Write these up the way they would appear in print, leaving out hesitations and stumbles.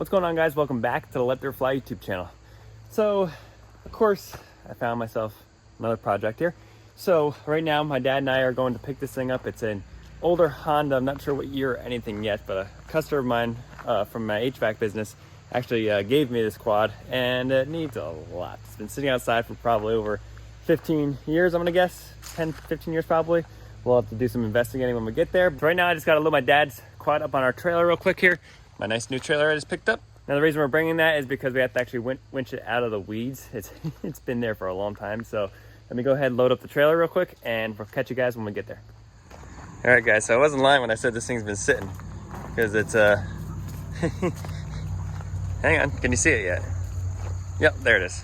What's going on, guys? Welcome back to the LetDirtFly YouTube channel. So, of course, I found myself another project here. So right now, my dad and I are going to pick this thing up. It's an older Honda. I'm not sure what year or anything yet, but a customer of mine from my HVAC business actually gave me this quad, and it needs a lot. It's been sitting outside for probably over 15 years, I'm gonna guess. 10, 15 years probably. We'll have to do some investigating when we get there. But right now, I just gotta load my dad's quad up on our trailer real quick here. My nice new trailer I just picked up. Now the reason we're bringing that is because we have to actually winch it out of the weeds. It's been there for a long time. So let me go ahead and load up the trailer real quick, and we'll catch you guys when we get there. All right, guys, so I wasn't lying when I said this thing's been sitting, because it's hang on, can you see it yet? Yep, there it is.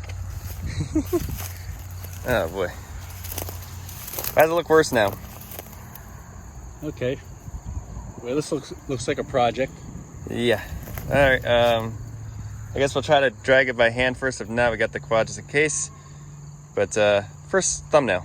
Oh boy. How does it look worse now? Okay. Well, this looks like a project. Yeah. All right. I guess we'll try to drag it by hand first. If not, we got the quad just in case. But first, thumbnail.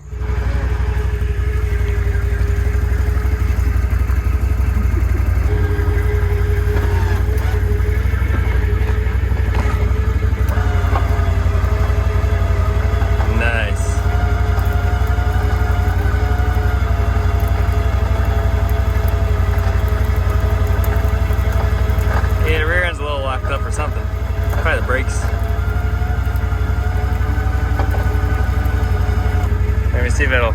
Probably the brakes. Let me see if it'll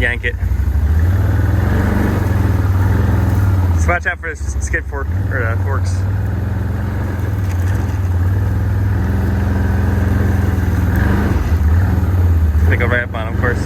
yank it. Just watch out for the skid fork or forks. They go right up on them, of course.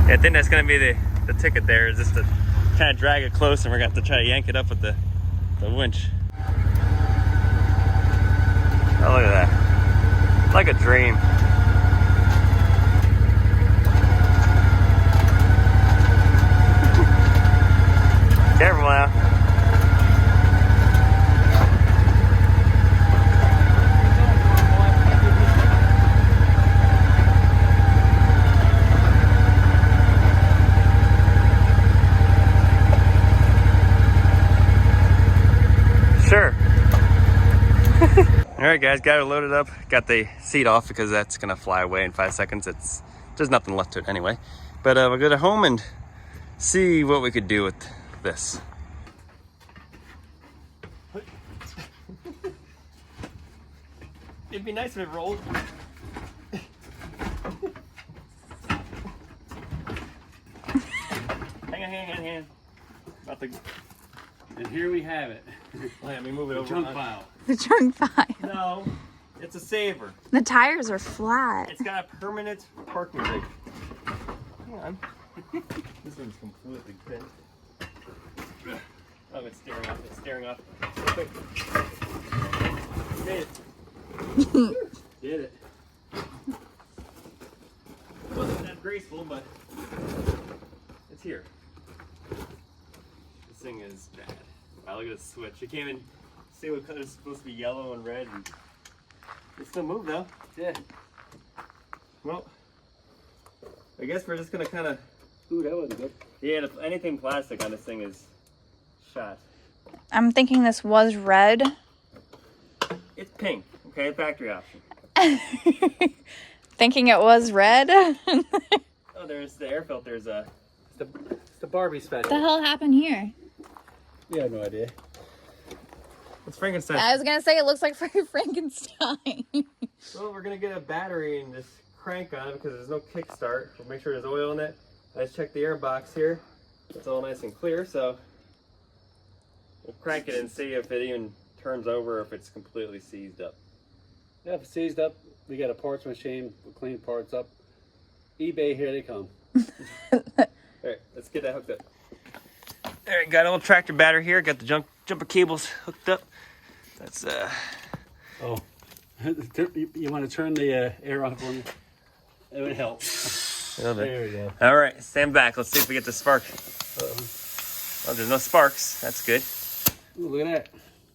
I think that's going to be the ticket there, is just to kind of drag it close, and we're going to have to try to yank it up with the winch. Oh, look at that. It's like a dream. Careful now. Sure. All right, guys, got it loaded up. Got the seat off because that's gonna fly away in 5 seconds. There's nothing left to it anyway. But we'll go to home and see what we could do with this. It'd be nice if it rolled. Hang on. About to... And here we have it. Let me move it over. Junk pile. The junk pile. No, it's a saver. The tires are flat. It's got a permanent parking brake. Hang on. This one's completely bent. Oh, it's staring off. It's staring off. Quick. Made it. Did it. It wasn't that graceful, but it's here. This thing is bad. Wow, look at the switch. It came in, see what color is supposed to be yellow and red. And it still moved though. Yeah. Well, I guess we're just gonna kind of. Ooh, that wasn't good. Yeah, anything plastic on this thing is shot. I'm thinking this was red. It's pink, okay, factory option. Thinking it was red. Oh, there's the air filters. It's the Barbie special. What the hell happened here? You have no idea. It's Frankenstein. I was gonna say it looks like Frankenstein. Well, we're gonna get a battery and just crank on it because there's no kickstart. We'll make sure there's oil in it. I just checked the air box here. It's all nice and clear, so we'll crank it and see if it even turns over or if it's completely seized up. Yeah, if it's seized up, we got a parts machine. We'll clean parts up. eBay, here they come. All right, let's get that hooked up. All right, got a little tractor battery here. Got the jumper cables hooked up. That's Oh, you want to turn the air on for me? It would help. a little bit. There we go. All right, stand back. Let's see if we get the spark. Uh-oh. Oh, there's no sparks. That's good. Ooh, look at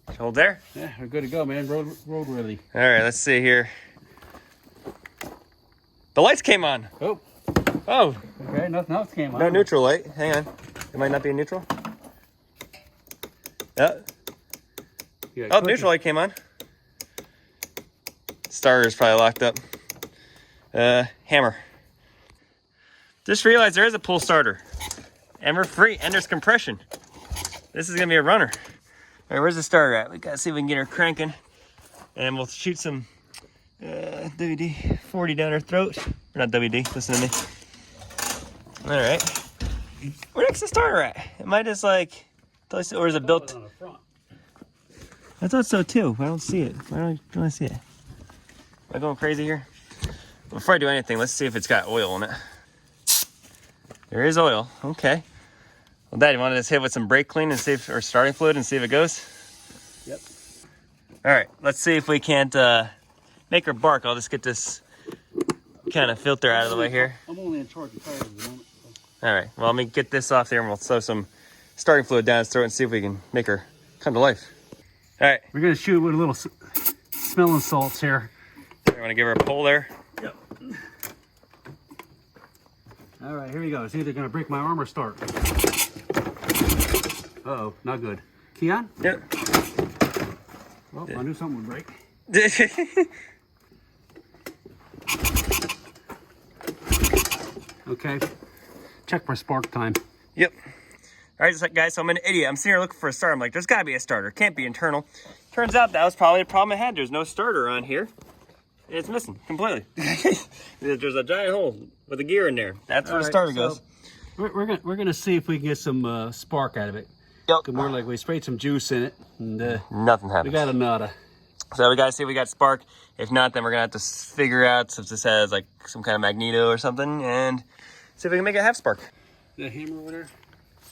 that. Hold there. Yeah, we're good to go, man. Road ready. All right, let's see here. The lights came on. Oh, Oh, okay. Nothing else came on. no neutral light. Hang on. It might not be a neutral. Yeah, Oh, neutral light came on. Starter's probably locked up. Hammer. Just realized there is a pull starter. And we're free, and there's compression. This is gonna be a runner. All right, where's the starter at? We gotta see if we can get her cranking. And we'll shoot some WD-40 down her throat. Or not WD, listen to me. All right. Where's the starter at? Am I just like, or is it built? On the front. I thought so too. I don't see it. Why don't I see it? Am I going crazy here? Before I do anything, let's see if it's got oil in it. There is oil. Okay. Well, Dad, you want to just hit with some brake clean and see if, or starting fluid and see if it goes? Yep. All right. Let's see if we can't make her bark. I'll just get this kind of filter out of the way here. I'm only in charge of tires at the moment. All right. Well, let me get this off there and we'll throw some starting fluid down his throat and see if we can make her come to life. All right. We're gonna shoot with a little smelling salts here. You want to give her a pull there? Yep. All right, here we go. It's either gonna break my arm or start. Uh-oh, not good. Key on? Yep. Well, I knew something would break. Okay. Check for spark time. Yep. All right, guys, so I'm an idiot. I'm sitting here looking for a starter. I'm like, there's got to be a starter. Can't be internal. Turns out that was probably the problem I had. There's no starter on here. It's missing completely. There's a giant hole with a gear in there. That's where the starter goes. We're gonna see if we can get some spark out of it. Yep. More like we sprayed some juice in it, and Nothing happens. we got a nada. So we got to see if we got spark. If not, then we're going to have to figure out if this has like some kind of magneto or something and see if we can make it have spark. The hammer over there?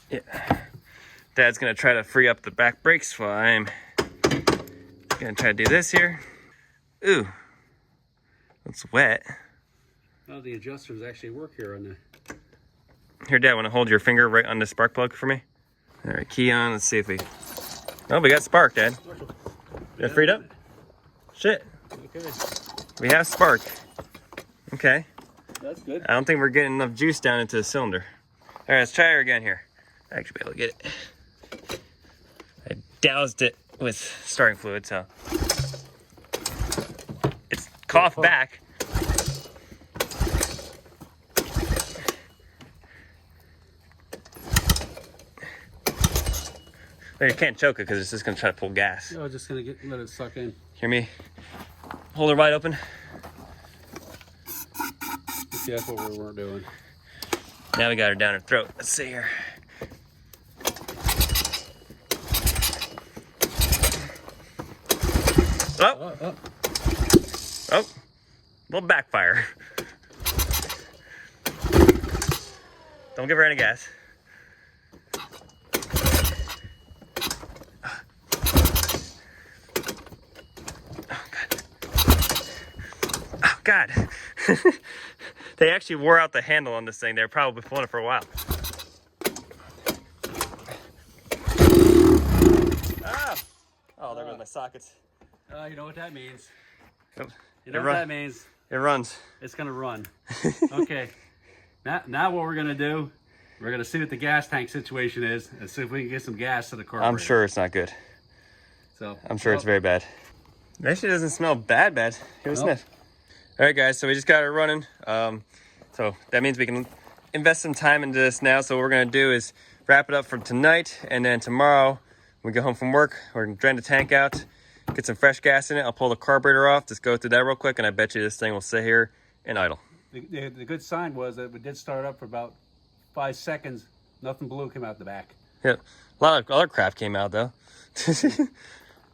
Yeah. Dad's going to try to free up the back brakes while I'm going to try to do this here. Ooh. It's wet. Oh, the adjusters actually work here on the... Here, Dad, want to hold your finger right on the spark plug for me? All right, key on. Let's see if we... Oh, we got spark, Dad. You got freed up? Shit. Okay. We have spark. Okay. That's good. I don't think we're getting enough juice down into the cylinder. All right, let's try her again here. I actually be able to get it. I doused it with starting fluid, so it's coughed back. You can't choke it because it's just gonna try to pull gas. I was just gonna let it suck in. Hear me? Hold her wide open. See, that's what we weren't doing. Now we got her down her throat. Let's see here. Oh, oh, little backfire. Don't give her any gas. Oh God. They actually wore out the handle on this thing. They were probably pulling it for a while. Ah! Oh, there goes my sockets. You know what that means. Yep. You know what that means. It runs. It's gonna run. Okay. Now what we're gonna do, we're gonna see what the gas tank situation is and see if we can get some gas to the carburetor. I'm sure it's not good. So I'm sure it's very bad. It actually doesn't smell bad. Give it a sniff. All right, guys, so we just got it running. So that means we can invest some time into this now. So what we're gonna do is wrap it up for tonight, and then tomorrow when we go home from work, we're gonna drain the tank out, get some fresh gas in it. I'll pull the carburetor off, just go through that real quick, and I bet you this thing will sit here and idle. The good sign was that we did start up for about 5 seconds. Nothing blue came out the back. Yeah, a lot of other crap came out though.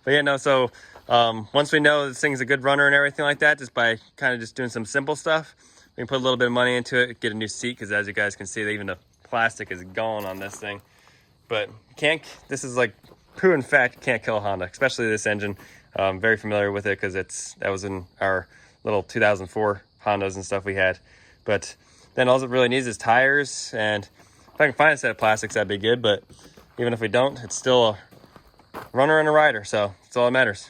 But yeah, no, so once we know this thing's a good runner and everything like that, just by kind of just doing some simple stuff, we can put a little bit of money into it, get a new seat, because as you guys can see, even the plastic is gone on this thing. but this is like proven fact, can't kill a Honda, especially this engine. Very familiar with it because that was in our little 2004 Hondas and stuff we had. But then all it really needs is tires, and if I can find a set of plastics, that'd be good. But even if we don't, it's still a runner and a rider, so that's all that matters.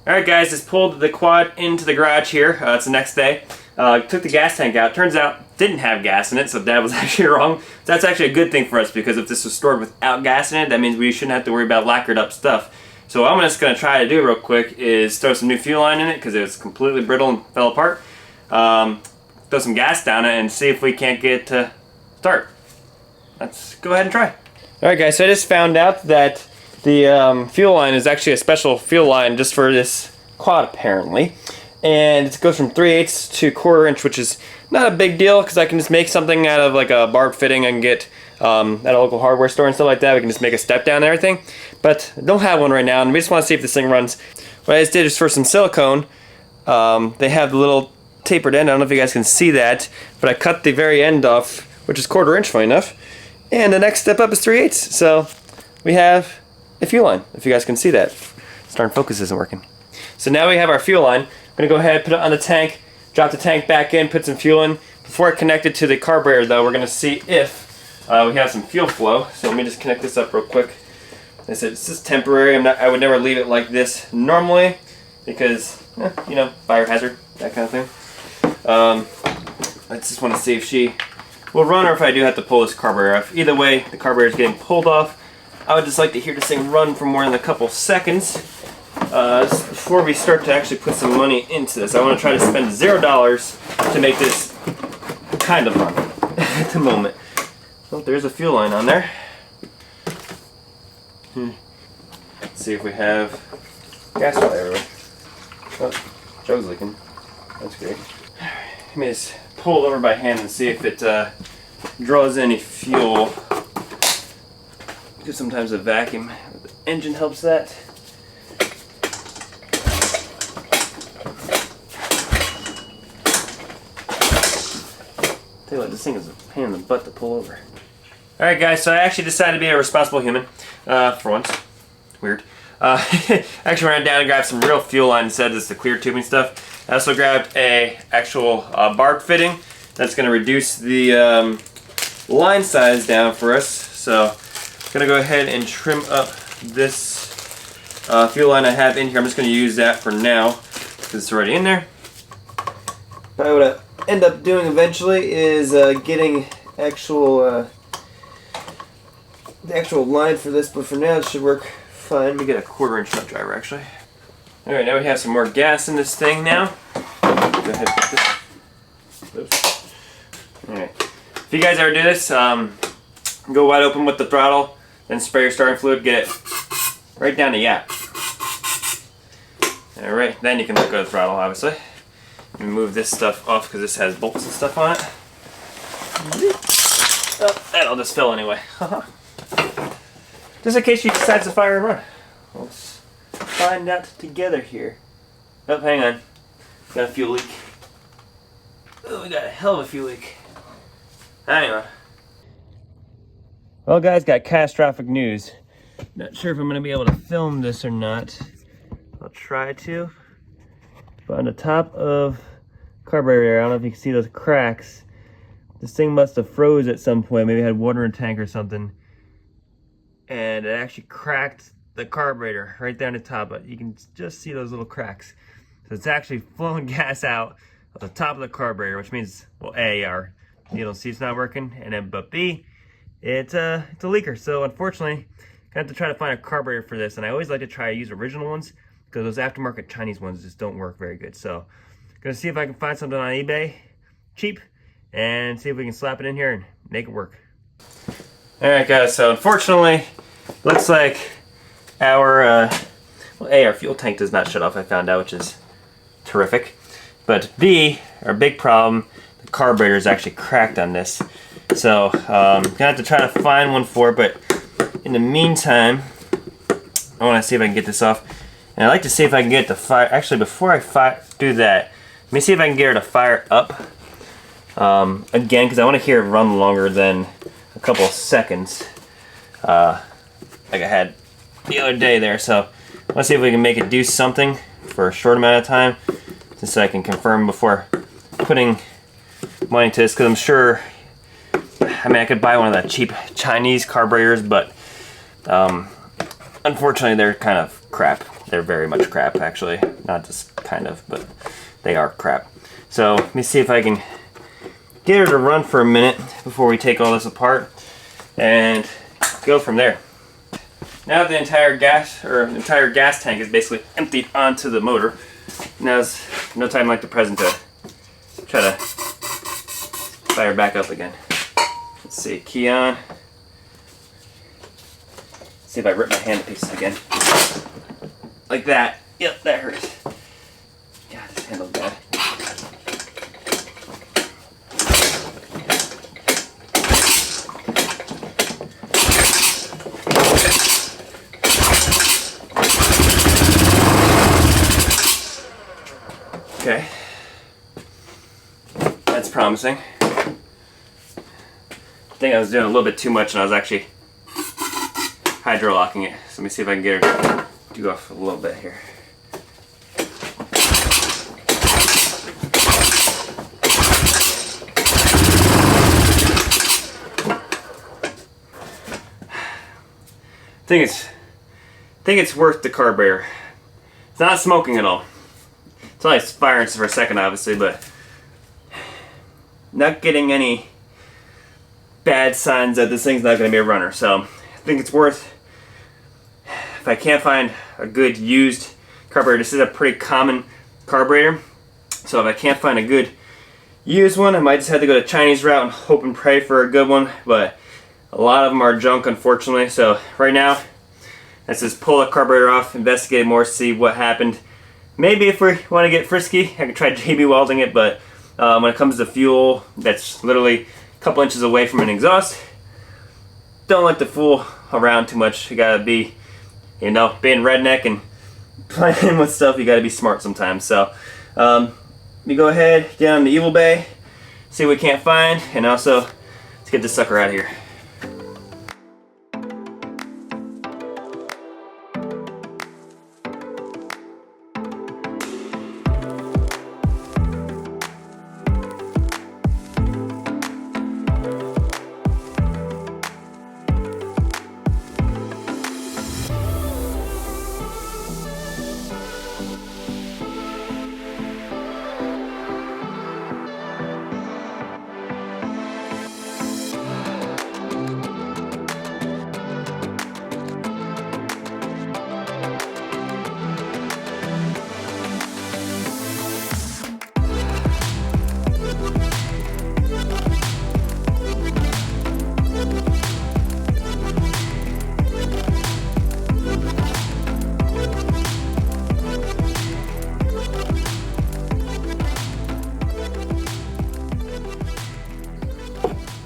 All right, guys, just pulled the quad into the garage here. It's the next day. Took the gas tank out. Turns out didn't have gas in it, so Dad was actually wrong. So that's actually a good thing for us, because if this was stored without gas in it, that means we shouldn't have to worry about lacquered up stuff. So what I'm just going to try to do real quick is throw some new fuel line in it, because it was completely brittle and fell apart. Throw some gas down it and see if we can't get it to start. Let's go ahead and try. Alright guys, so I just found out that the fuel line is actually a special fuel line just for this quad apparently. And it goes from 3/8 to 1/4 inch, which is not a big deal because I can just make something out of like a barb fitting I can get at a local hardware store and stuff like that. We can just make a step down and everything. But I don't have one right now, and we just want to see if this thing runs. What I just did is for some silicone, they have the little tapered end. I don't know if you guys can see that, but I cut the very end off, which is 1/4 inch, funny enough. And the next step up is 3/8. So we have a fuel line, if you guys can see that. This darn focus isn't working. So now we have our fuel line. I'm going to go ahead and put it on the tank, drop the tank back in, put some fuel in. Before I connect it to the carburetor though, we're going to see if we have some fuel flow. So let me just connect this up real quick. Like I said, it's just temporary. I would never leave it like this normally because, you know, fire hazard, that kind of thing. I just want to see if she will run or if I do have to pull this carburetor off. Either way, the carburetor is getting pulled off. I would just like to hear this thing run for more than a couple seconds. Before we start to actually put some money into this, I want to try to spend $0 to make this kind of run at the moment. Well, there's a fuel line on there. Let's see if we have gas fly everywhere. Oh, Joe's leaking. That's great. Let me just pull it over by hand and see if it draws any fuel. Because sometimes a vacuum with the engine helps that. Tell you what, this thing is a pain in the butt to pull over. Alright guys, so I actually decided to be a responsible human, for once. Weird. Actually ran down and grabbed some real fuel line instead of just the clear tubing stuff. I also grabbed a actual barb fitting that's going to reduce the line size down for us. So I'm going to go ahead and trim up this fuel line I have in here. I'm just going to use that for now because it's already in there. What I end up doing eventually is getting actual the actual line for this, but for now it should work fine. Let me get a 1/4 inch nut driver actually. Alright, now we have some more gas in this thing now. Go ahead and put this. Oops. Alright. If you guys ever do this, go wide open with the throttle, then spray your starting fluid, get it right down the yap. Alright, then you can let go of the throttle, obviously. Let me move this stuff off because this has bolts and stuff on it. Oh, that'll just fill anyway. Just in case she decides to fire and run. Let's find out together here. Oh, hang on. Got a fuel leak. Oh, we got a hell of a fuel leak. Hang on. Well, guys, got catastrophic news. Not sure if I'm going to be able to film this or not. I'll try to. But on the top of carburetor, I don't know if you can see those cracks. This thing must have froze at some point. Maybe it had water in the tank or something. And it actually cracked the carburetor right down the top. But you can just see those little cracks. So it's actually flowing gas out of the top of the carburetor, which means, well, A, our needle seat's not working, and then, but B, it's a leaker. So unfortunately, I have to try to find a carburetor for this. And I always like to try to use original ones because those aftermarket Chinese ones just don't work very good. So I'm gonna see if I can find something on eBay, cheap, and see if we can slap it in here and make it work. All right, guys, so unfortunately, looks like our, well, A, our fuel tank does not shut off, I found out, which is terrific. But B, our big problem, the carburetor is actually cracked on this. So, gonna have to try to find one for it, but in the meantime, I wanna see if I can get this off. And I'd like to see if I can get it to fire, actually before I do that, let me see if I can get her to fire up again, because I want to hear it run longer than a couple of seconds. like I had the other day there. So let's see if we can make it do something for a short amount of time, just so I can confirm before putting money into this, because I'm sure, I mean, I could buy one of the cheap Chinese carburetors, but unfortunately they're kind of crap. They're very much crap, actually. Not just kind of, but they are crap. So let me see if I can get her to run for a minute before we take all this apart and go from there. Now the entire gas tank is basically emptied onto the motor. Now's no time like the present to try to fire back up again. Let's see, key on. See if I rip my hand to pieces again. Like that. Yep, that hurts. God, this handle's bad. Okay. That's promising. I think I was doing a little bit too much and I was actually hydro-locking it. So let me see if I can get her to go off a little bit here. I think it's worth the carburetor. It's not smoking at all. It's only firing for a second, obviously, but not getting any bad signs that this thing's not going to be a runner. So I think it's worth, if I can't find a good used carburetor, this is a pretty common carburetor, so if I can't find a good used one, I might just have to go the Chinese route and hope and pray for a good one, but a lot of them are junk, unfortunately. So right now, let's just pull the carburetor off, investigate more, see what happened. Maybe if we want to get frisky, I could try JB welding it, but when it comes to fuel, that's literally a couple inches away from an exhaust. Don't like to fool around too much. You gotta be, you know, being redneck and playing with stuff, you gotta be smart sometimes. So, let me go ahead, get on the Evil Bay, see what we can't find, and also, let's get this sucker out of here.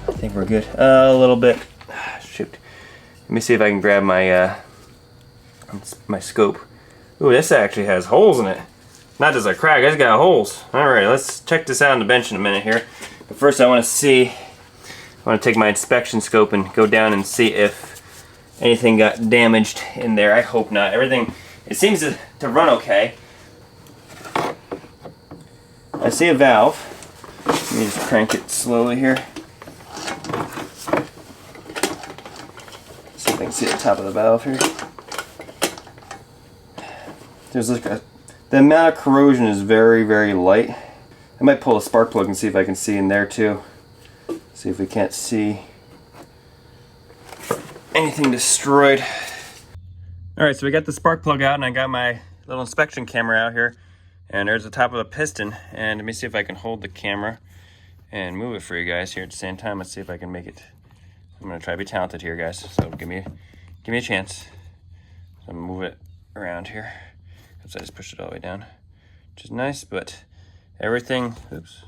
I think we're good. A little bit. Shoot. Let me see if I can grab my my scope. Ooh, this actually has holes in it. Not just a crack, it's got holes. Alright, let's check this out on the bench in a minute here. But first I want to take my inspection scope and go down and see if anything got damaged in there. I hope not. Everything, it seems to run okay. I see a valve. Let me just crank it slowly here. See if I can see the top of the valve here. There's like the amount of corrosion is very, very light. I might pull a spark plug and see if I can see in there too. See if we can't see anything destroyed. Alright, so we got the spark plug out and I got my little inspection camera out here. And there's the top of the piston. And let me see if I can hold the camera and move it for you guys here at the same time. Let's see if I can make it. I'm gonna try to be talented here, guys. So give me a chance. So I'm gonna move it around here. So I just pushed it all the way down, which is nice, but everything, oops,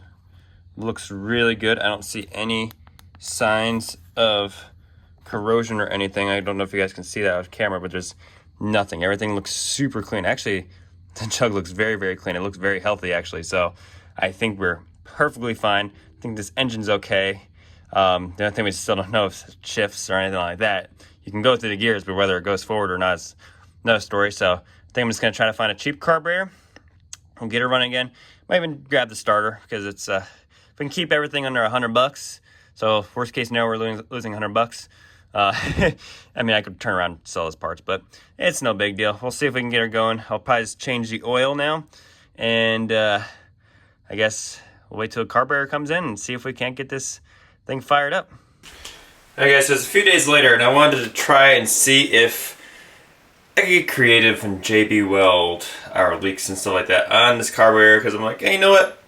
looks really good. I don't see any signs of corrosion or anything. I don't know if you guys can see that with camera, but there's nothing. Everything looks super clean. Actually, the jug looks very, very clean. It looks very healthy, actually. So I think we're perfectly fine. I think this engine's okay. The only thing we still don't know if it shifts or anything like that. You can go through the gears, but whether it goes forward or not is another story. So I think I'm just gonna try to find a cheap carburetor. We'll get her running again. Might even grab the starter because it's if we can keep everything under $100. So worst case scenario, we're losing $100. I mean, I could turn around and sell those parts, but it's no big deal. We'll see if we can get her going. I'll probably just change the oil now, and I guess we'll wait till the carburetor comes in and see if we can't get this thing fired up. Alright guys, so it's a few days later, and I wanted to try and see if I could get creative and JB weld our leaks and stuff like that on this carburetor, because I'm like, hey, you know what?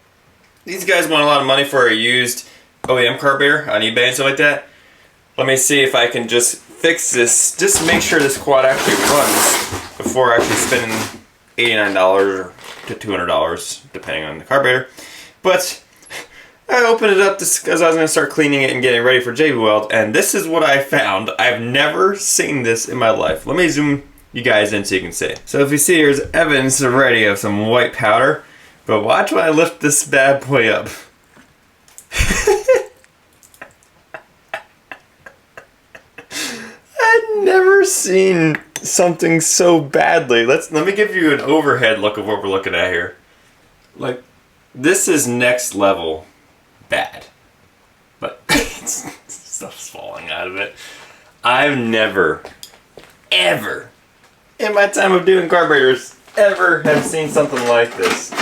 These guys want a lot of money for a used OEM carburetor on eBay and stuff like that. Let me see if I can just fix this, just make sure this quad actually runs before actually spending $89 to $200, depending on the carburetor. But I opened it up just because I was going to start cleaning it and getting ready for JB Weld, and this is what I found. I've never seen this in my life. Let me zoom you guys in so you can see. So if you see, here's evidence already of some white powder, but watch when I lift this bad boy up. I've never seen something so badly. Let me give you an overhead look of what we're looking at here. Like, this is next level bad. But stuff's falling out of it. I've never, ever, in my time of doing carburetors, ever have seen something like this.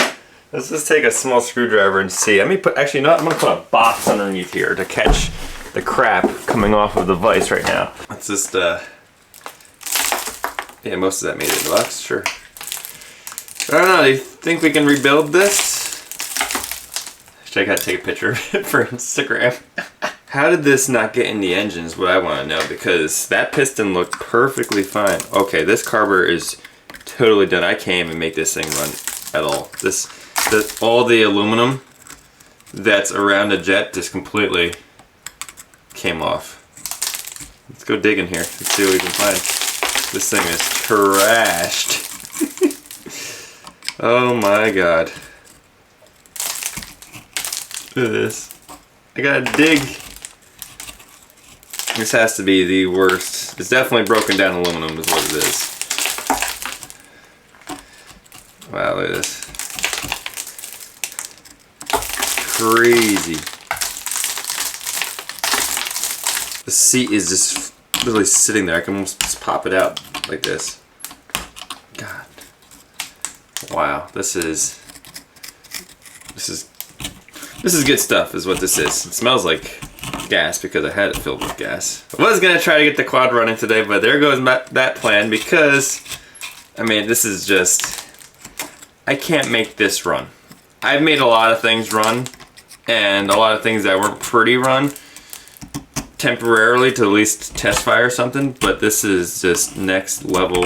Let's just take a small screwdriver and see. Let me put, actually, no, I'm gonna put a box underneath here to catch the crap coming off of the vise right now. Let's just, yeah, most of that made it in the box, sure. I don't know, do you think we can rebuild this? Actually, I gotta take a picture of it for Instagram. How did this not get in the engine is what I wanna know, because that piston looked perfectly fine. Okay, this carburetor is totally done. I can't even make this thing run at all. All the aluminum that's around the jet just completely came off. Let's go digging here. Let's see what we can find. This thing is trashed. Oh my god. Look at this. I gotta dig. This has to be the worst. It's definitely broken down aluminum is what it is. Wow, look at this. Crazy. The seat is just literally sitting there. I can almost just pop it out like this. God. Wow, this is good stuff is what this is. It smells like gas because I had it filled with gas. I was gonna try to get the quad running today, but there goes that plan because, I mean, this is just, I can't make this run. I've made a lot of things run, and a lot of things that weren't pretty run temporarily to at least test fire or something, but this is just next level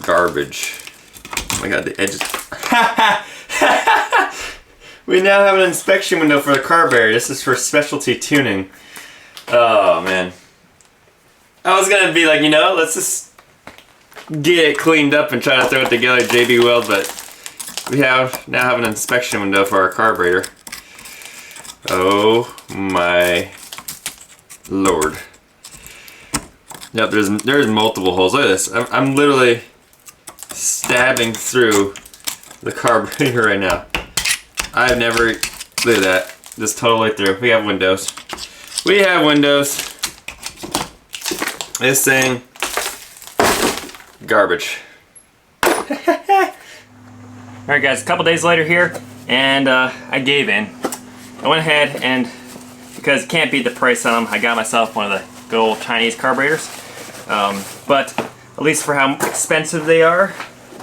garbage. Oh my god, the edges. We now have an inspection window for the carburetor. This is for specialty tuning. Oh man. I was gonna be like, you know, let's just get it cleaned up and try to throw it together JB Weld, but we now have an inspection window for our carburetor. Oh my lord. Yep, there's multiple holes. Look at this. I'm literally stabbing through the carburetor right now. I've never, look at that. Just totally through. We have windows. We have windows. This thing, garbage. Alright guys, a couple days later here, and I gave in. I went ahead and, because I can't beat the price on them, I got myself one of the good old Chinese carburetors. But at least for how expensive they are,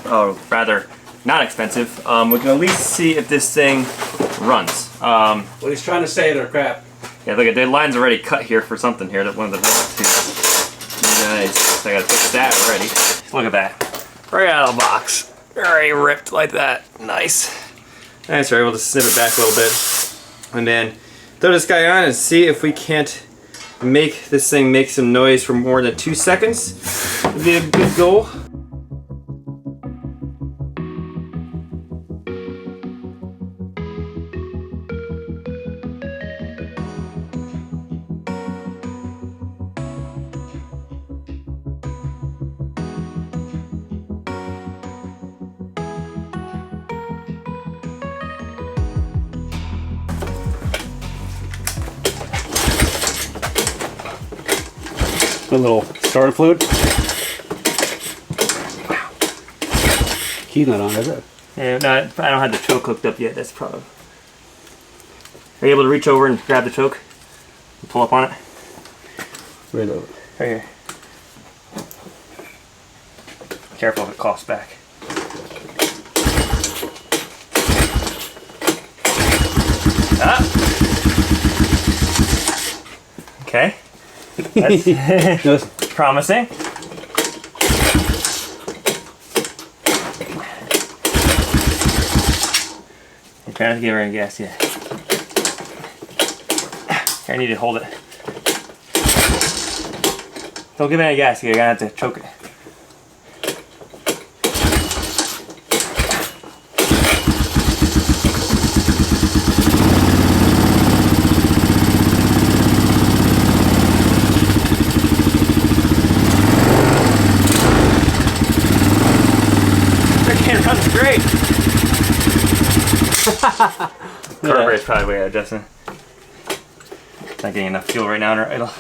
or rather not expensive, we can at least see if this thing runs. Well, he's trying to say they're crap. Yeah, look at the line's already cut here for something here that one of the nice. So I gotta fix that already. Look at that. Right out of the box. Already ripped like that. Nice. Alright, so we're able to snip it back a little bit. And then throw this guy on and see if we can't make this thing make some noise for more than 2 seconds. Would be a good goal. A little starter fluid. Key's not on, is it? Yeah, no, I don't have the choke hooked up yet. That's the problem. Are you able to reach over and grab the choke and pull up on it? Right over. Right here. Careful if it coughs back. Ah. Okay. That's promising. I'm trying to give her any gas yet. I need to hold it. Don't give it any gas, you're gonna have to choke it. Freaking runs great! Carburetor's probably way out, Justin. Not getting enough fuel right now in our idle.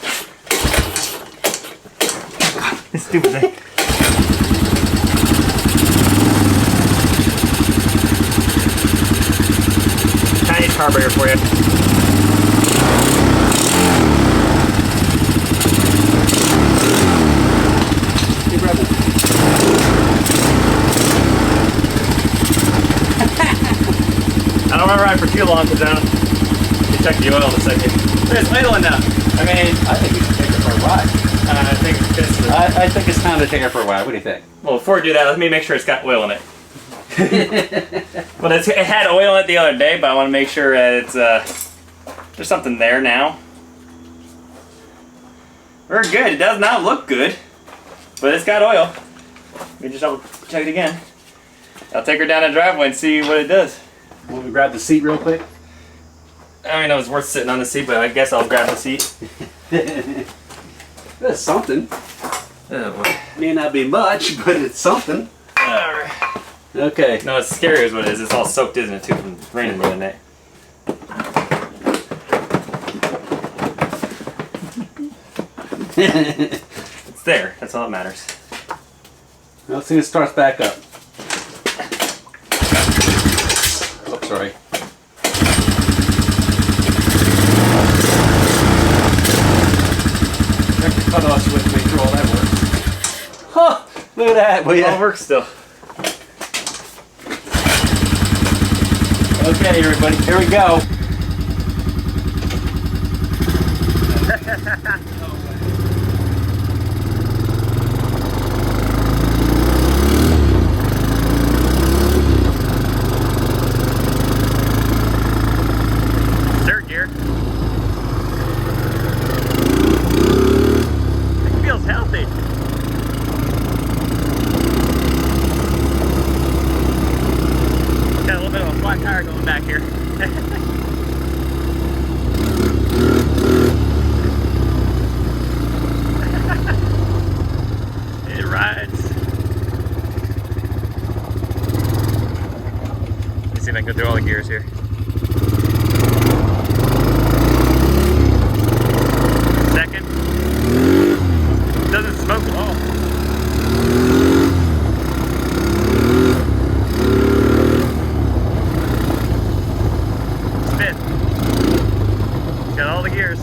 This stupid thing. Chinese carburetor for you. I don't want to ride for too long because I don't check the oil in a second. It's idling now. I mean, I think you should take it for a ride. I think this. I think it's time to take it for a ride. What do you think? Well, before we do that, let me make sure it's got oil in it. Well, it had oil in it the other day, but I want to make sure that it's there's something there now. We're good. It does not look good, but it's got oil. Let me just double check it again. I'll take her down the driveway and see what it does. Want me to grab the seat real quick? I don't even know if it's worth sitting on the seat, but I guess I'll grab the seat. That's something. Oh boy. May not be much, but it's something. Alright. Okay. No, it's scary is what it is. It's all soaked, isn't it, too, from raining the other night. It's there. That's all that matters. Let's see if it starts back up. Oops, sorry. Check the cutoff switch, make sure all that works. Huh! Look at that. Well, It yeah. all works still. Okay, everybody, here we go. Third gear. It feels healthy. Got a little bit of a flat tire going back here. It rides. Let me see if I can go through all the gears here. Second. Doesn't smoke at all. Fifth. Got all the gears.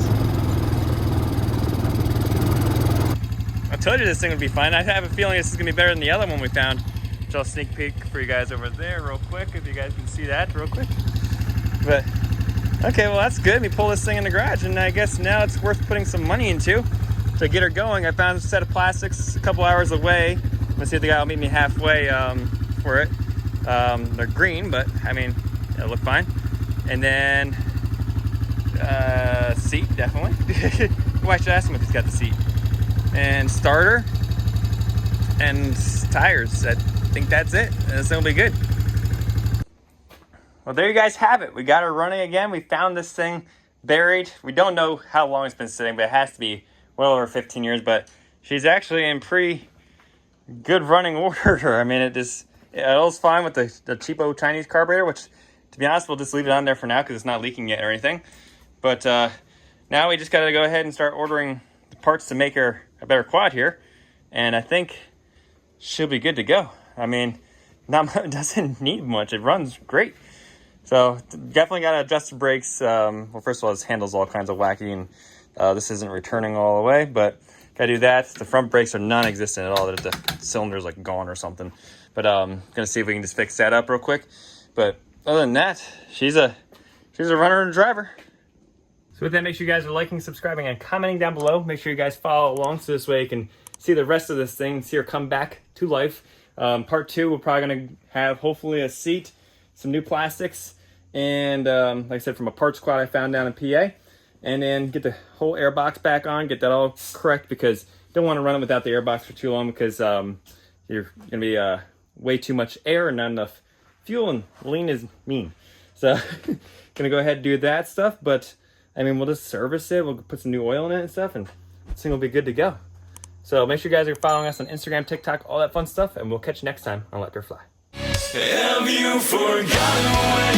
I told you this thing would be fine. I have a feeling this is going to be better than the other one we found. Which I'll sneak peek for you guys over there real quick, if you guys can see that real quick. But, okay, well that's good. We pull this thing in the garage, and I guess now it's worth putting some money into to get her going. I found a set of plastics a couple hours away. Let's see if the guy will meet me halfway for it. They're green, but I mean, it'll look fine. And then, seat, definitely. Well, I should ask him if he's got the seat. And starter, and tires. I think that's it. This thing will be good. Well, there you guys have it. We got her running again. We found this thing buried. We don't know how long it's been sitting, but it has to be well over 15 years. But she's actually in pretty good running order. I mean, it was fine with the cheapo Chinese carburetor, which, to be honest, we'll just leave it on there for now because it's not leaking yet or anything. But now we just got to go ahead and start ordering the parts to make her a better quad here, and I think she'll be good to go. I mean, it doesn't need much. It runs great. So definitely got to adjust the brakes. Well, first of all, this handle's all kinds of wacky, and this isn't returning all the way, but got to do that. The front brakes are non-existent at all. The cylinder's like gone or something. But gonna see if we can just fix that up real quick. But other than that, she's a runner and a driver. So with that, make sure you guys are liking, subscribing, and commenting down below. Make sure you guys follow along so this way you can see the rest of this thing and see her come back to life. Part 2, we're probably going to have hopefully a seat, some new plastics, and like I said, from a parts quad I found down in PA. And then get the whole air box back on, get that all correct, because you don't want to run it without the air box for too long, because you're going to be way too much air and not enough fuel, and lean is mean. So going to go ahead and do that stuff, but I mean, we'll just service it, we'll put some new oil in it and stuff, and this thing will be good to go. So make sure you guys are following us on Instagram, TikTok, all that fun stuff, and we'll catch you next time on LetDirtFly. Have you forgotten